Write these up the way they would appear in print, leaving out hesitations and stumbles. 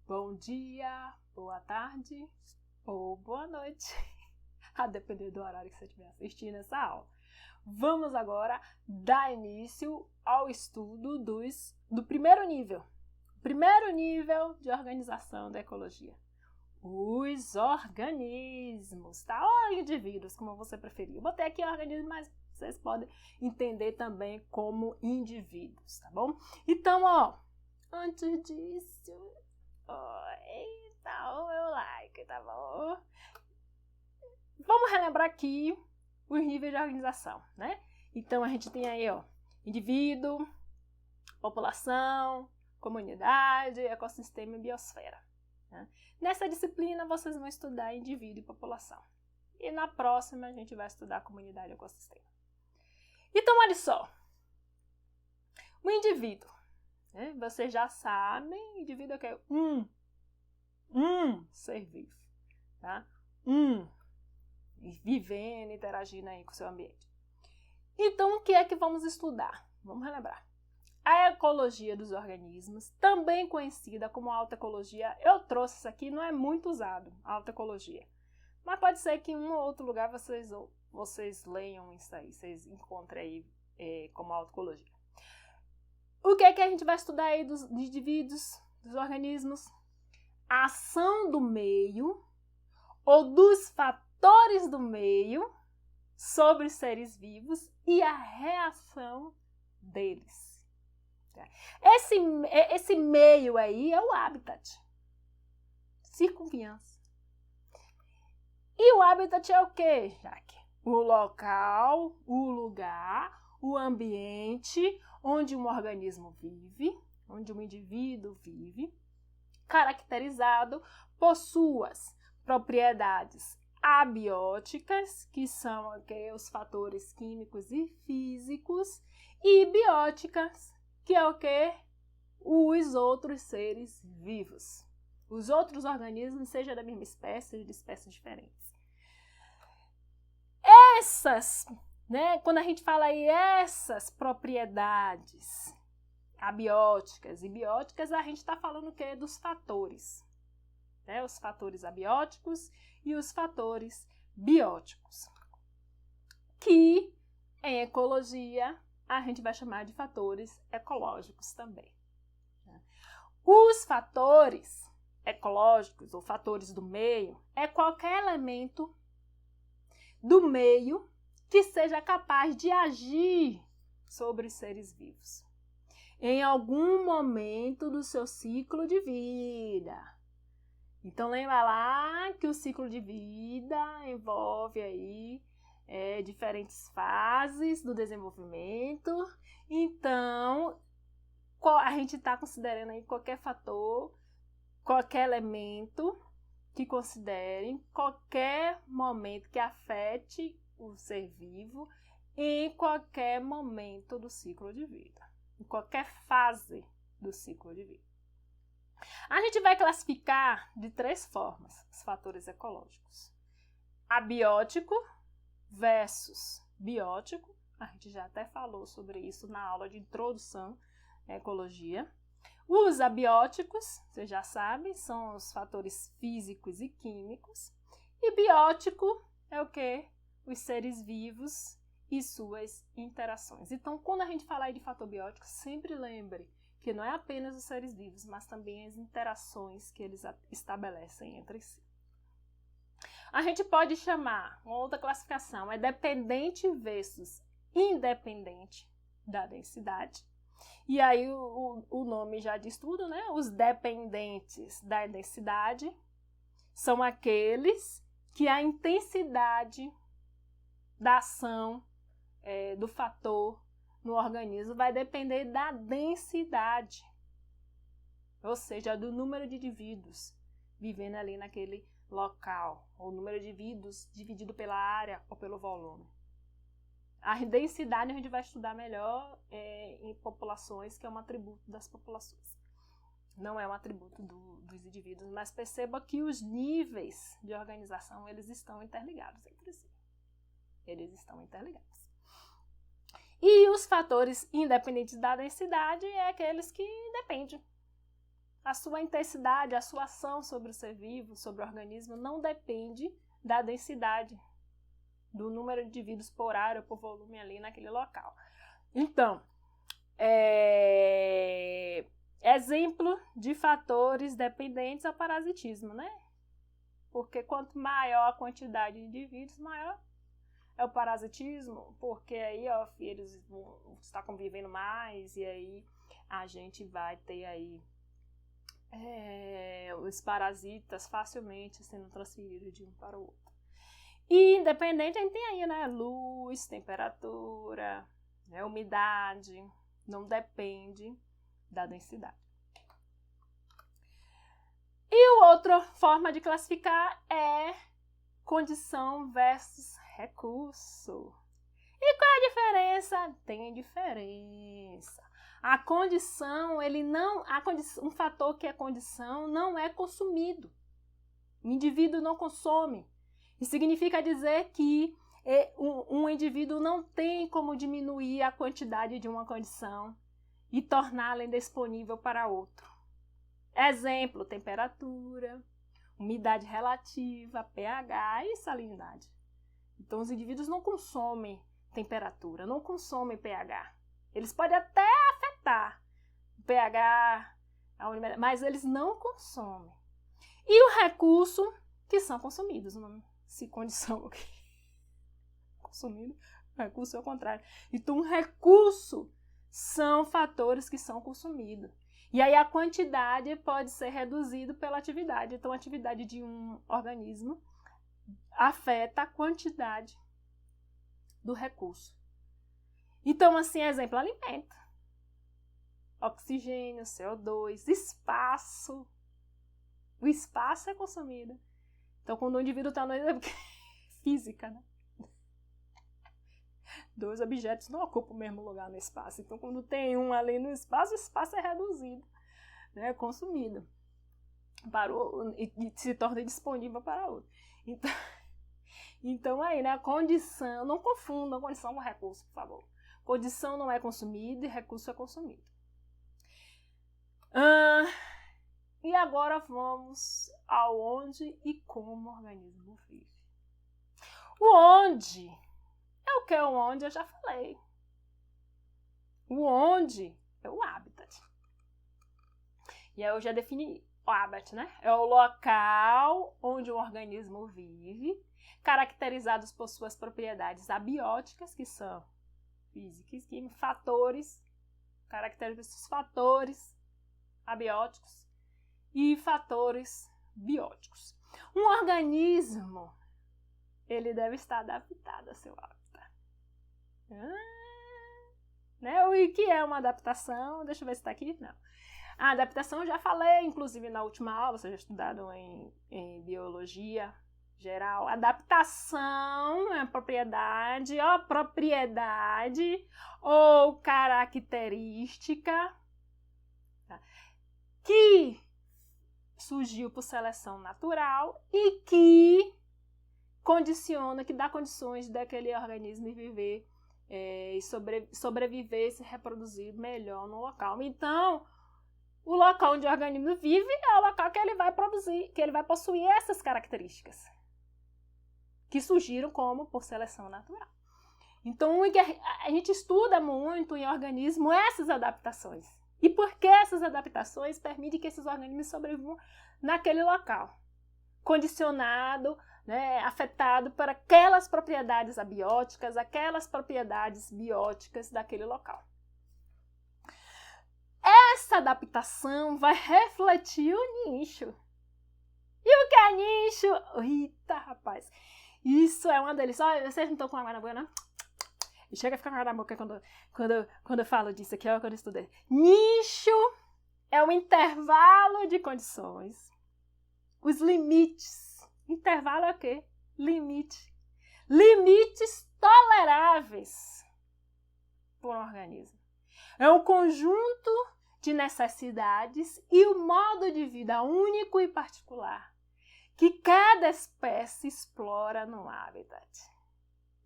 bom dia, boa tarde ou boa noite, a depender do horário que você estiver assistindo essa aula. Vamos agora dar início ao estudo do primeiro nível de organização da ecologia. Os organismos, tá? Ou indivíduos, como você preferir. Eu botei aqui organismos, mas vocês podem entender também como indivíduos, tá bom? Então, antes disso, o meu like, tá bom? Vamos relembrar aqui os níveis de organização, né? Então, a gente tem aí, indivíduo, população, comunidade, ecossistema e biosfera. Né? Nessa disciplina, vocês vão estudar indivíduo e população. E na próxima, a gente vai estudar comunidade e ecossistema. Então, olha só. O indivíduo, né? Vocês já sabem, indivíduo é o quê? Ser vivo, tá? Vivendo, interagindo aí com o seu ambiente. Então, o que é que vamos estudar? Vamos relembrar. A ecologia dos organismos, também conhecida como alta ecologia, eu trouxe isso aqui, não é muito usado, alta ecologia. Mas pode ser que em um ou outro lugar vocês leiam isso aí, vocês encontrem aí como alta ecologia. O que é que a gente vai estudar aí dos indivíduos, dos organismos? A ação do meio ou dos fatores do meio sobre os seres vivos e a reação deles. Esse meio aí é o habitat, circunviança. E o habitat é o quê, Jaque? O local, o lugar, o ambiente onde um organismo vive, onde um indivíduo vive, caracterizado por suas propriedades abióticas, que são os fatores químicos e físicos, e bióticas, que é o quê? Os outros seres vivos. Os outros organismos, seja da mesma espécie, seja de espécies diferentes. Quando a gente fala aí essas propriedades abióticas e bióticas, a gente está falando o quê? Dos fatores. Né? Os fatores abióticos e os fatores bióticos. Que, em ecologia, a gente vai chamar de fatores ecológicos também. Os fatores ecológicos ou fatores do meio é qualquer elemento do meio que seja capaz de agir sobre os seres vivos em algum momento do seu ciclo de vida. Então, lembra lá que o ciclo de vida envolve aí diferentes fases do desenvolvimento. Então, a gente está considerando aí qualquer fator, qualquer elemento que considerem qualquer momento que afete o ser vivo em qualquer momento do ciclo de vida, em qualquer fase do ciclo de vida. A gente vai classificar de 3 formas os fatores ecológicos. Abiótico versus biótico. A gente já até falou sobre isso na aula de introdução à ecologia. Os abióticos, você já sabe, são os fatores físicos e químicos. E biótico é o quê? Os seres vivos e suas interações. Então, quando a gente falar de fator biótico, sempre lembre que não é apenas os seres vivos, mas também as interações que eles estabelecem entre si. A gente pode chamar, uma outra classificação, é dependente versus independente da densidade. E aí o nome já diz tudo, né? Os dependentes da densidade são aqueles que a intensidade da ação do fator no organismo vai depender da densidade, ou seja, do número de indivíduos vivendo ali naquele local, ou o número de indivíduos dividido pela área ou pelo volume. A densidade a gente vai estudar melhor em populações, que é um atributo das populações. Não é um atributo dos indivíduos, mas perceba que os níveis de organização, eles estão interligados entre si. Eles estão interligados. E os fatores independentes da densidade é aqueles que dependem a sua intensidade, a sua ação sobre o ser vivo, sobre o organismo, não depende da densidade, do número de indivíduos por área ou por volume ali naquele local. Então, exemplo de fatores dependentes ao parasitismo, né? Porque quanto maior a quantidade de indivíduos, maior é o parasitismo, porque aí, ó, eles vão estar convivendo mais, e aí a gente vai ter aí os parasitas facilmente sendo transferidos de um para o outro. E independente, a gente tem aí, né, luz, temperatura, né, umidade, não depende da densidade. E outra forma de classificar é condição versus recurso. E qual é a diferença? Tem diferença. A condição, um fator que é condição não é consumido. O indivíduo não consome. Isso significa dizer que um indivíduo não tem como diminuir a quantidade de uma condição e torná-la indisponível para outro. Exemplo, temperatura, umidade relativa, pH e salinidade. Então, os indivíduos não consomem temperatura, não consomem pH. Eles podem até afetar o pH, mas eles não consomem. E o recurso, que são consumidos, não se condição consumido, o recurso é o contrário. Então, o recurso são fatores que são consumidos. E aí a quantidade pode ser reduzida pela atividade. Então, a atividade de um organismo afeta a quantidade do recurso. Então, assim, exemplo, alimento. Oxigênio, CO2, espaço. O espaço é consumido. Então, quando o indivíduo está no... física, né? Dois objetos não ocupam o mesmo lugar no espaço. Então, quando tem um ali no espaço, o espaço é reduzido, né? Consumido. E se torna disponível para outro. Então aí, né? A condição, não confundam condição com recurso, por favor. Condição não é consumida e recurso é consumido. E agora vamos ao onde e como o organismo vive. O onde é o que é o onde, eu já falei. O onde é o habitat. E aí eu já defini o habitat, né? É o local onde o organismo vive, caracterizados por suas propriedades abióticas, que são físicas, químicas, fatores, caracterizados por fatores abióticos e fatores bióticos. Um organismo, ele deve estar adaptado a seu habitat. Né? O que é uma adaptação? Deixa eu ver se está aqui. Não. A adaptação eu já falei, inclusive na última aula, vocês já estudaram em biologia geral. Adaptação é propriedade ou característica que surgiu por seleção natural e que condiciona, que dá condições daquele organismo viver e sobreviver e se reproduzir melhor no local. Então, o local onde o organismo vive é o local que ele vai produzir, que ele vai possuir essas características que surgiram como por seleção natural. Então, a gente estuda muito em organismo essas adaptações. E porque essas adaptações permitem que esses organismos sobrevivam naquele local, condicionado, né, afetado por aquelas propriedades abióticas, aquelas propriedades bióticas daquele local. Essa adaptação vai refletir o nicho. E o que é nicho? Eita, rapaz! Isso é uma delícia. Olha, vocês não estão com água na boca, não? Chega a ficar com água na boca quando eu falo disso aqui, ó, quando eu estudei. Nicho é o intervalo de condições. Os limites. Intervalo é o quê? Limite. Limites toleráveis por um organismo. É um conjunto de necessidades e o modo de vida único e particular que cada espécie explora no habitat.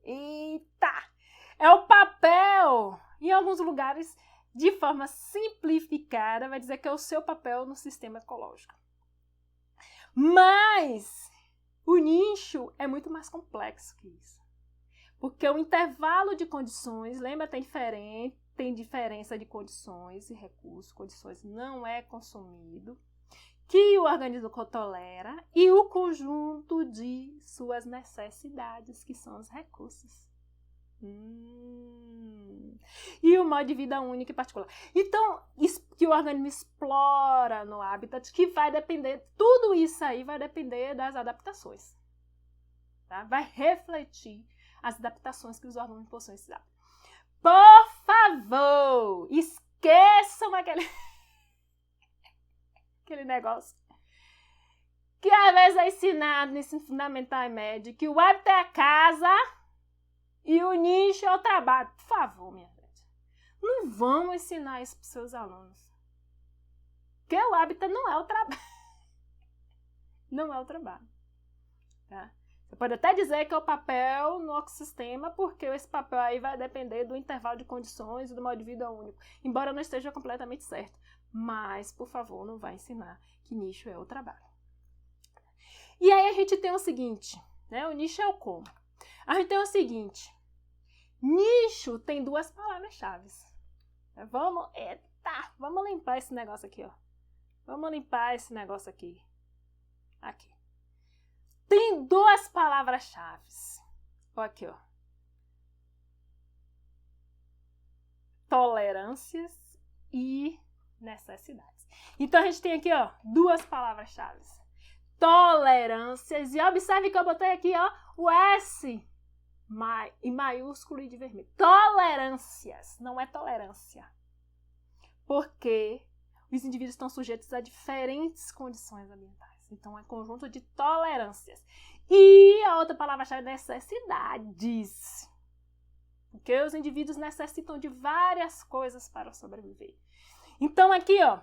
Eita! É o papel, em alguns lugares, de forma simplificada, vai dizer que é o seu papel no sistema ecológico. Mas o nicho é muito mais complexo que isso. Porque o intervalo de condições, lembra, tem diferença de condições e recursos. Condições não é consumido, que o organismo tolera, e o conjunto de suas necessidades, que são os recursos. E o modo de vida único e particular. Então, isso que o organismo explora no habitat, que vai depender, tudo isso aí vai depender das adaptações. Tá? Vai refletir as adaptações que os organismos possuem. Por favor, esqueçam aquele negócio que às vezes é ensinado no ensino fundamental e médio, que o hábito é a casa e o nicho é o trabalho. Por favor, minha gente, não vamos ensinar isso para os seus alunos. Porque o hábito não é o trabalho. Não é o trabalho. Tá? Você pode até dizer que é o papel no ecossistema, porque esse papel aí vai depender do intervalo de condições e do modo de vida único. Embora não esteja completamente certo. Mas, por favor, não vai ensinar que nicho é o trabalho. E aí a gente tem o seguinte, né? O nicho é o como. A gente tem o seguinte. Nicho tem duas palavras-chave. Vamos limpar esse negócio aqui, ó. Vamos limpar esse negócio aqui. Aqui. Tem duas palavras-chave. Ó, aqui, ó. Tolerâncias e necessidades. Então, a gente tem aqui, ó, duas palavras-chave. Tolerâncias. E observe que eu botei aqui, ó, o S em maiúsculo e de vermelho. Tolerâncias. Não é tolerância. Porque os indivíduos estão sujeitos a diferentes condições ambientais. Então, é conjunto de tolerâncias. E a outra palavra-chave é necessidades. Porque os indivíduos necessitam de várias coisas para sobreviver. Então, aqui, ó,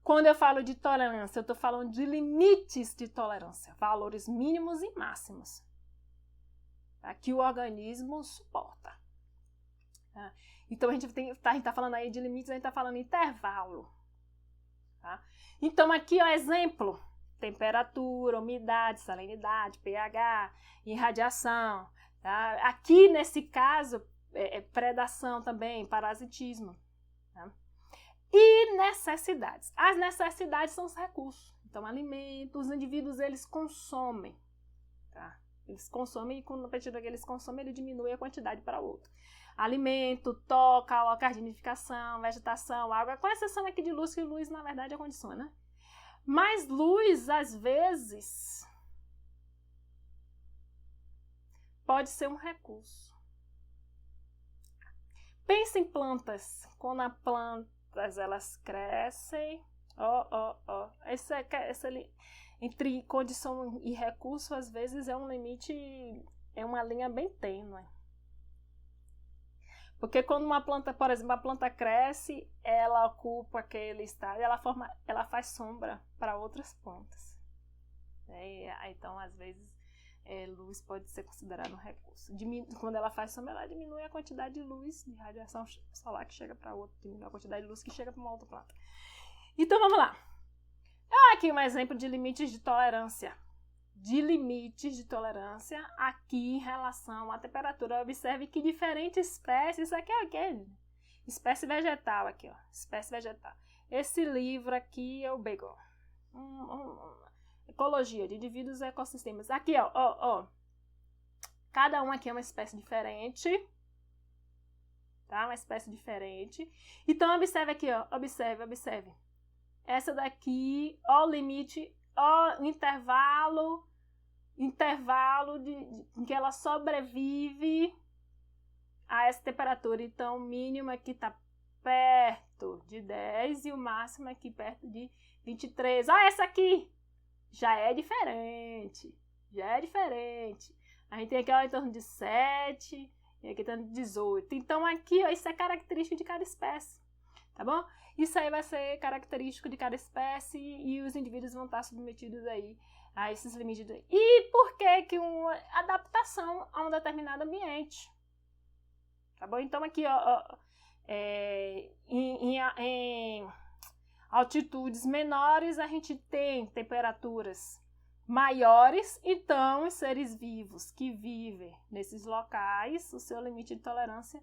quando eu falo de tolerância, eu estou falando de limites de tolerância, valores mínimos e máximos, tá? Que o organismo suporta. Tá? Então, a gente está falando aí de limites, a gente está falando intervalo. Tá? Então, aqui, ó, exemplo, temperatura, umidade, salinidade, pH, irradiação. Tá? Aqui, nesse caso, predação também, parasitismo. Tá? E necessidades. As necessidades são os recursos. Então, alimentos, os indivíduos, eles consomem. Tá? Eles consomem e, a partir do que eles consomem, ele diminui a quantidade para outro. Alimento, toca, locais de nidificação, vegetação, água, com exceção aqui de luz, que luz, na verdade, é condição, né? Mas luz, às vezes, pode ser um recurso. Pensa em plantas. Quando as plantas, elas crescem, entre condição e recurso, às vezes, é um limite, é uma linha bem tênue. Porque quando uma planta, por exemplo, a planta cresce, ela ocupa aquele estágio, ela faz sombra para outras plantas. Então, às vezes, luz pode ser considerada um recurso. Quando ela faz sombra, ela diminui a quantidade de luz, de radiação solar que chega para outra, diminui a quantidade de luz que chega para uma outra planta. Então, vamos lá. Aqui um exemplo de limites de tolerância. Aqui em relação à temperatura. Observe que diferentes espécies, isso aqui é o quê? Espécie vegetal aqui, ó. Espécie vegetal. Esse livro aqui é o Beagle. Ecologia de indivíduos e ecossistemas. Aqui, ó. Cada um aqui é uma espécie diferente. Tá? Uma espécie diferente. Então, observe aqui, ó. Observe. Essa daqui, ó, o limite, ó, o intervalo em que ela sobrevive a essa temperatura. Então, o mínimo aqui está perto de 10 e o máximo aqui perto de 23. Ó, essa aqui já é diferente. A gente tem aqui, ó, em torno de 7 e aqui em torno de 18. Então, aqui, ó, isso é característico de cada espécie, tá bom? Isso aí vai ser característico de cada espécie e os indivíduos vão estar submetidos aí a esses limites. E por que uma adaptação a um determinado ambiente? Tá bom? Então, aqui, ó, em altitudes menores, a gente tem temperaturas maiores, então os seres vivos que vivem nesses locais, o seu limite de tolerância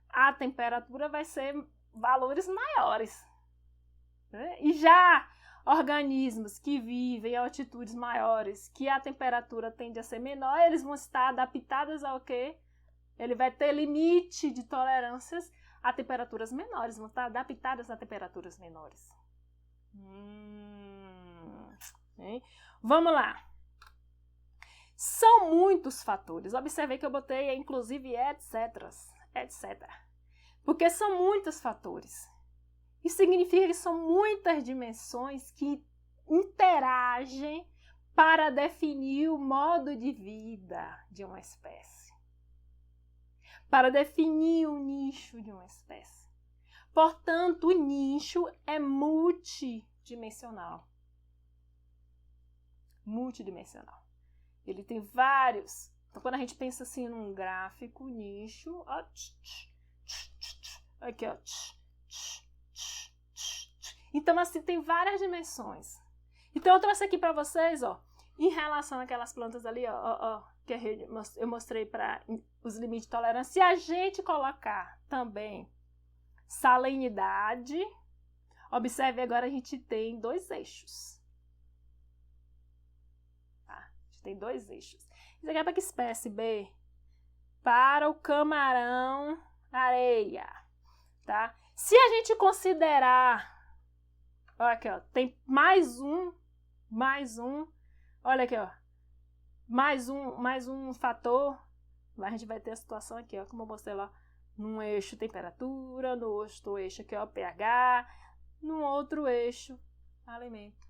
à temperatura vai ser valores maiores. Né? E já organismos que vivem em altitudes maiores, que a temperatura tende a ser menor, eles vão estar adaptados ao quê? Ele vai ter limite de tolerâncias a temperaturas menores, vão estar adaptadas a temperaturas menores. Vamos lá. São muitos fatores. Observei que eu botei, inclusive, etc. Porque são muitos fatores. Isso significa que são muitas dimensões que interagem para definir o modo de vida de uma espécie. Para definir o nicho de uma espécie. Portanto, o nicho é multidimensional. Multidimensional. Ele tem vários. Então, quando a gente pensa assim num gráfico, nicho, ó, aqui, ó. Então, assim, tem várias dimensões. Então, eu trouxe aqui para vocês, ó, em relação àquelas plantas ali, ó, que eu mostrei para os limites de tolerância. Se a gente colocar também salinidade, observe agora, a gente tem 2 eixos. Tá? A gente tem 2 eixos. Isso aqui é para que espécie? B. Para o camarão areia. Tá? Se a gente considerar, olha aqui, ó, tem mais um, olha aqui, ó, mais um fator, a gente vai ter a situação aqui, ó, como eu mostrei lá, num eixo temperatura, no outro eixo aqui, ó, pH, no outro eixo alimento.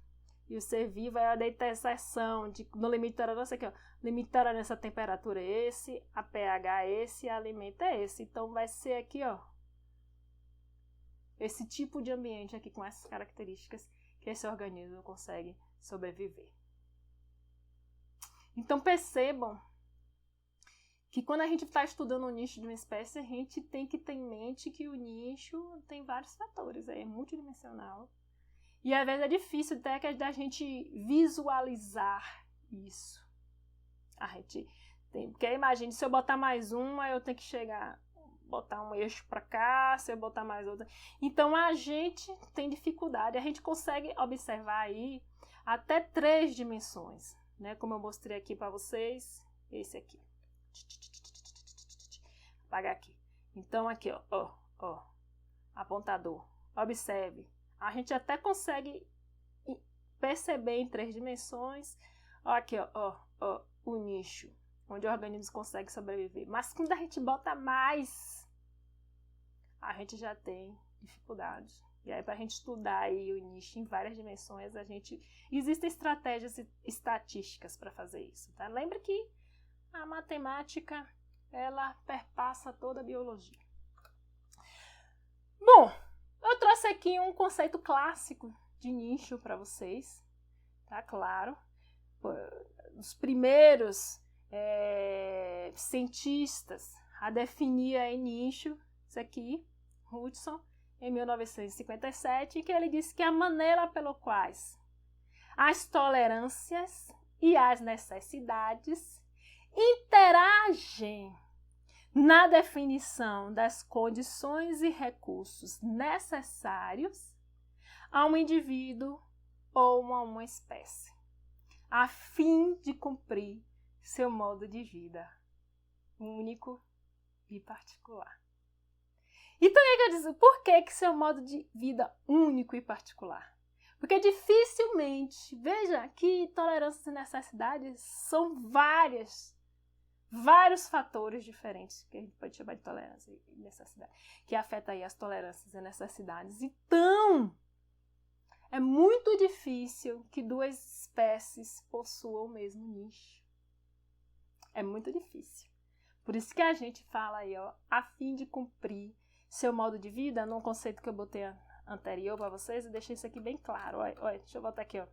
E o ser vivo é a da interseção no limite de tolerância aqui, ó, limite de tolerância a temperatura é esse, a pH é esse, a alimento é esse. Então vai ser aqui, ó, esse tipo de ambiente aqui com essas características que esse organismo consegue sobreviver. Então percebam que quando a gente está estudando o nicho de uma espécie, a gente tem que ter em mente que o nicho tem vários fatores, é multidimensional. E às vezes é difícil até da gente visualizar isso. A gente tem, porque imagine, se eu botar mais uma, eu tenho que botar um eixo para cá, se eu botar mais outra. Então a gente tem dificuldade, a gente consegue observar aí até 3 dimensões, né? Como eu mostrei aqui para vocês, esse aqui. Apagar aqui. Então aqui, ó, apontador. Observe. A gente até consegue perceber em 3 dimensões. Ó, aqui, ó, o nicho, onde o organismo consegue sobreviver. Mas quando a gente bota mais, a gente já tem dificuldade. E aí, para a gente estudar aí o nicho em várias dimensões, existem estratégias estatísticas para fazer isso, tá? Lembre que a matemática, ela perpassa toda a biologia. Bom, eu trouxe aqui um conceito clássico de nicho para vocês, tá? Claro, os primeiros cientistas a definir aí nicho, isso aqui, Hudson, em 1957, que ele disse que a maneira pelo quais as tolerâncias e as necessidades interagem na definição das condições e recursos necessários a um indivíduo ou a uma espécie, a fim de cumprir seu modo de vida único e particular. Então, eu digo, por que seu modo de vida único e particular? Porque dificilmente, veja que tolerâncias e necessidades são vários fatores diferentes que a gente pode chamar de tolerância e necessidade, que afetam aí as tolerâncias e necessidades. Então, é muito difícil que 2 espécies possuam o mesmo nicho. É muito difícil. Por isso que a gente fala aí, ó, a fim de cumprir seu modo de vida, num conceito que eu botei anterior para vocês, e deixei isso aqui bem claro. Olha, deixa eu botar aqui, ó.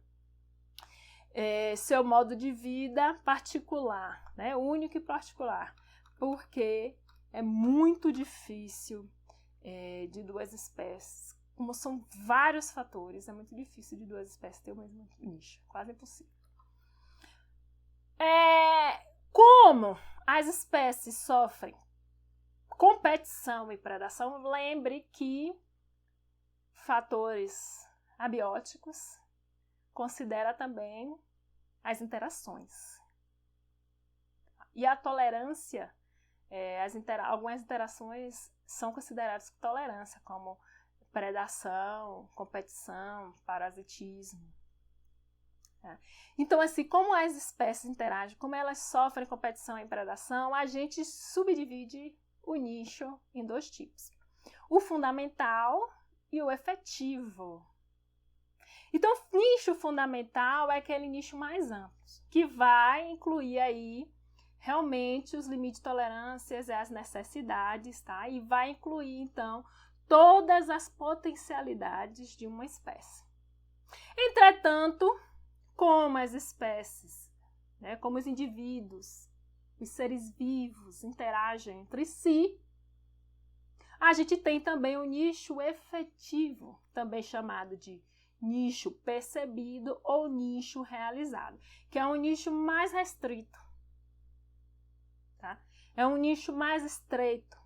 Seu modo de vida particular, né? Único e particular, porque é muito difícil de duas espécies. Como são vários fatores, é muito difícil de duas espécies ter o mesmo nicho, quase impossível. Como as espécies sofrem competição e predação, lembre que fatores abióticos considera também as interações. E a tolerância, algumas interações são consideradas tolerância, como predação, competição, parasitismo. Então, assim, como as espécies interagem, como elas sofrem competição e predação, a gente subdivide o nicho em dois tipos. O fundamental e o efetivo. Então, o nicho fundamental é aquele nicho mais amplo, que vai incluir aí realmente os limites de tolerâncias e as necessidades, tá? E vai incluir, então, todas as potencialidades de uma espécie. Entretanto, como as espécies, como os indivíduos, os seres vivos interagem entre si, a gente tem também o nicho efetivo, também chamado de nicho percebido ou nicho realizado, que é um nicho mais restrito, tá? É um nicho mais estreito,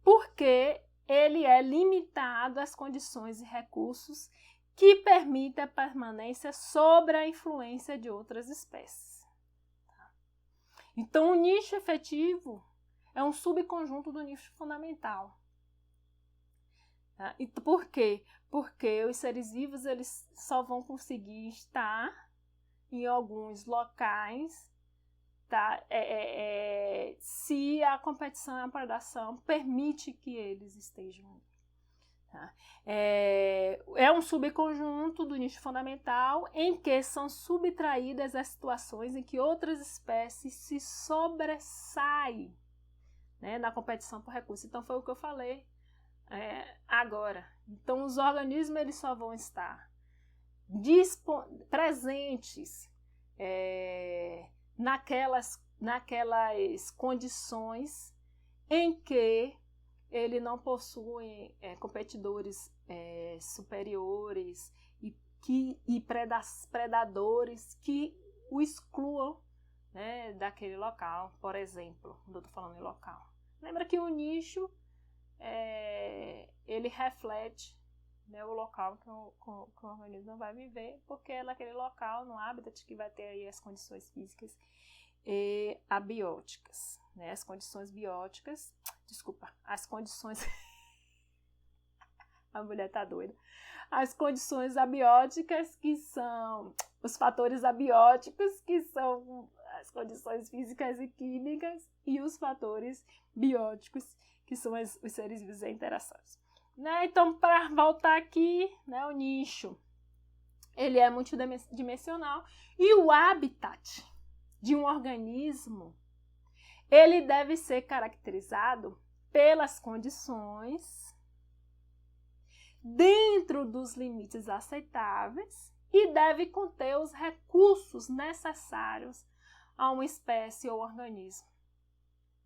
porque ele é limitado às condições e recursos que permitem a permanência sobre a influência de outras espécies. Tá? Então, o nicho efetivo é um subconjunto do nicho fundamental. Tá? E por quê? Porque os seres vivos eles só vão conseguir estar em alguns locais, tá? Se a competição e a predação permite que eles estejam ali. Tá? É um subconjunto do nicho fundamental em que são subtraídas as situações em que outras espécies se sobressaem, né, na competição por recursos. Então, foi o que eu falei agora. Então, os organismos eles só vão estar presentes naquelas condições em que ele não possui competidores superiores e predadores que o excluam, né, daquele local, por exemplo, quando eu estou falando em local. Lembra que o nicho ele reflete, né, o local que o organismo vai viver, porque é naquele local, no hábitat, que vai ter aí as condições físicas e abióticas, né? As condições bióticas, as condições a mulher tá doida. As condições abióticas, que são os fatores abióticos, que são as condições físicas e químicas, e os fatores bióticos, que são os seres vivos e interações. Né? Então, para voltar aqui, né, o nicho, ele é multidimensional, e o habitat de um organismo, ele deve ser caracterizado pelas condições dentro dos limites aceitáveis e deve conter os recursos necessários a uma espécie ou organismo.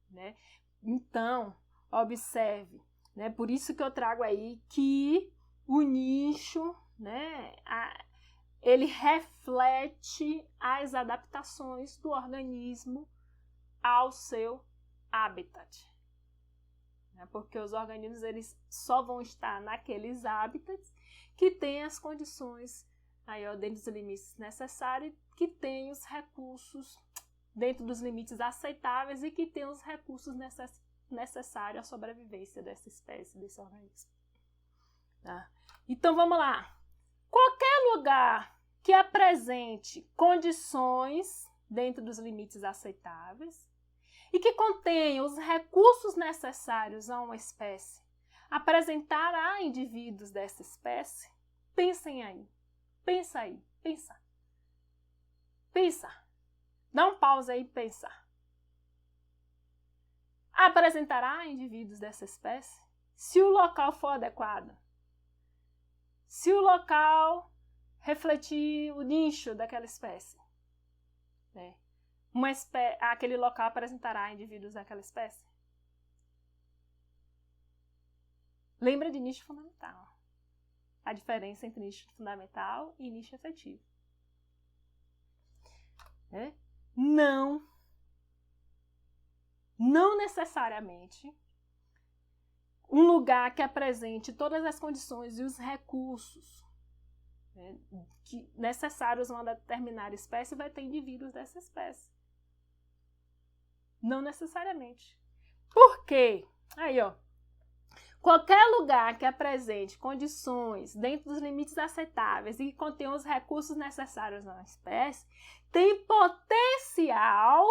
Né? Então, observe, né? Por isso que eu trago aí que o nicho, né, ele reflete as adaptações do organismo ao seu habitat. Porque os organismos eles só vão estar naqueles hábitats que têm as condições aí, dentro dos limites necessários, que tem os recursos dentro dos limites aceitáveis e que tem os recursos necessários à sobrevivência dessa espécie, desse organismo. Tá? Então vamos lá. Qualquer lugar que apresente condições dentro dos limites aceitáveis e que contenha os recursos necessários a uma espécie, apresentar a indivíduos dessa espécie, pensem aí. Pensa aí. Pensa. Dá um pause aí e pensa. Apresentará indivíduos dessa espécie se o local for adequado. Se o local refletir o nicho daquela espécie. Né? Aquele local apresentará indivíduos daquela espécie? Lembra de nicho fundamental. A diferença entre nicho fundamental e nicho efetivo. Não necessariamente um lugar que apresente todas as condições e os recursos necessários a uma determinada espécie vai ter indivíduos dessa espécie. Não necessariamente. Por quê? Aí, ó. Qualquer lugar que apresente condições dentro dos limites aceitáveis e que contenha os recursos necessários a uma espécie, tem potencial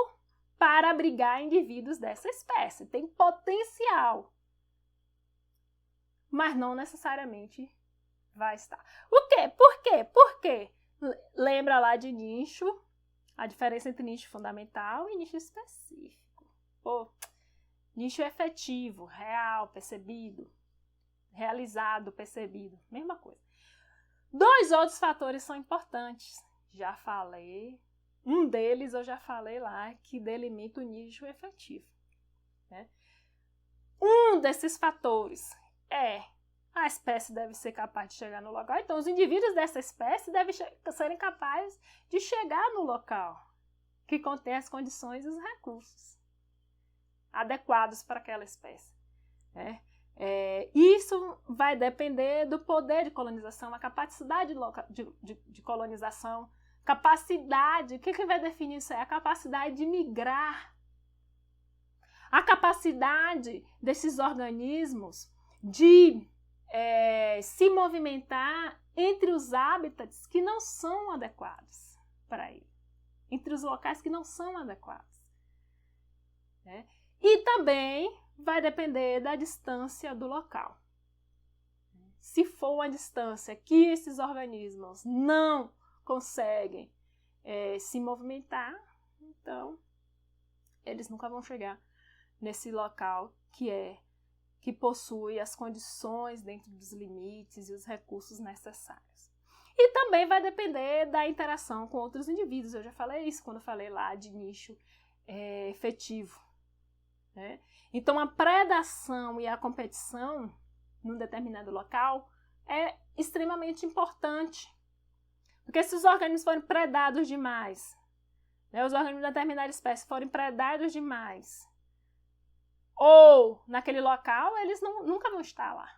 para abrigar indivíduos dessa espécie. Tem potencial. Mas não necessariamente vai estar. O quê? Por quê? Por quê? Lembra lá de nicho, a diferença entre nicho fundamental e nicho específico. Nicho efetivo, real, percebido, realizado, percebido, mesma coisa. 2 outros fatores são importantes. Já falei, um deles eu já falei lá, que delimita o nicho efetivo. Um desses fatores a espécie deve ser capaz de chegar no local. Então, os indivíduos dessa espécie devem serem capazes de chegar no local que contém as condições e os recursos adequados para aquela espécie. Isso vai depender do poder de colonização, a capacidade de colonização, capacidade. O que vai definir isso? É a capacidade de migrar, a capacidade desses organismos de se movimentar entre os hábitats que não são adequados para ele, entre os locais que não são adequados. E também vai depender da distância do local. Se for uma distância que esses organismos não conseguem se movimentar, então eles nunca vão chegar nesse local que possui as condições dentro dos limites e os recursos necessários. E também vai depender da interação com outros indivíduos. Eu já falei isso quando eu falei lá de nicho efetivo. Então, a predação e a competição num determinado local é extremamente importante. Porque se os organismos forem predados demais, os organismos de determinada espécie forem predados demais, ou naquele local, eles nunca vão estar lá.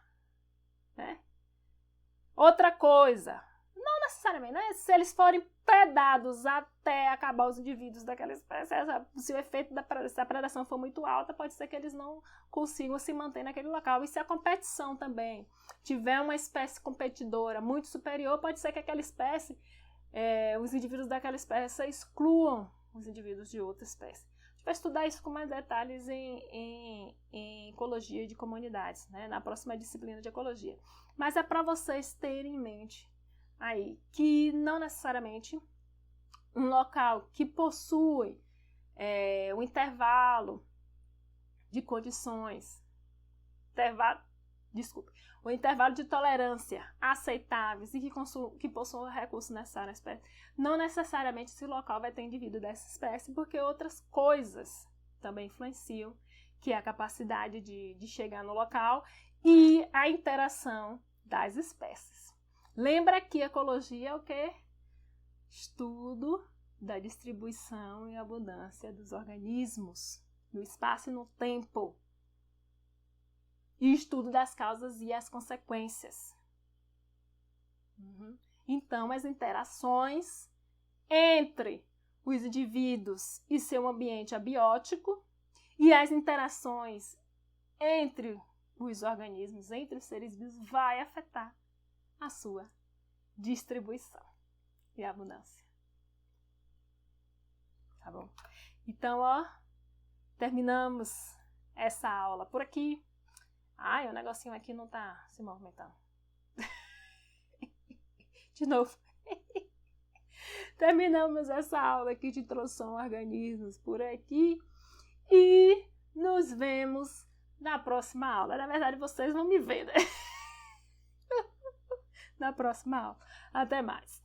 Outra coisa, não necessariamente, se eles forem predados até acabar os indivíduos daquela espécie, se o efeito se a predação for muito alta, pode ser que eles não consigam se manter naquele local. E se a competição também tiver uma espécie competidora muito superior, pode ser que aquela espécie, os indivíduos daquela espécie excluam os indivíduos de outra espécie. A gente vai estudar isso com mais detalhes em ecologia de comunidades, na próxima disciplina de ecologia. Mas é para vocês terem em mente aí que não necessariamente um local que possui um intervalo de condições, o intervalo de tolerância aceitáveis e que possuam recursos necessários à espécie, não necessariamente esse local vai ter indivíduo dessa espécie, porque outras coisas também influenciam, que é a capacidade de chegar no local e a interação das espécies. Lembra que ecologia é o quê? Estudo da distribuição e abundância dos organismos no espaço e no tempo. E estudo das causas e as consequências. Então, as interações entre os indivíduos e seu ambiente abiótico e as interações entre os organismos, entre os seres vivos, vai afetar a sua distribuição e abundância. Tá bom? Então, terminamos essa aula por aqui. O negocinho aqui não tá se movimentando. De novo. Terminamos essa aula aqui de introdução a organismos por aqui. E nos vemos na próxima aula. Na verdade, vocês vão me ver, na próxima aula. Até mais.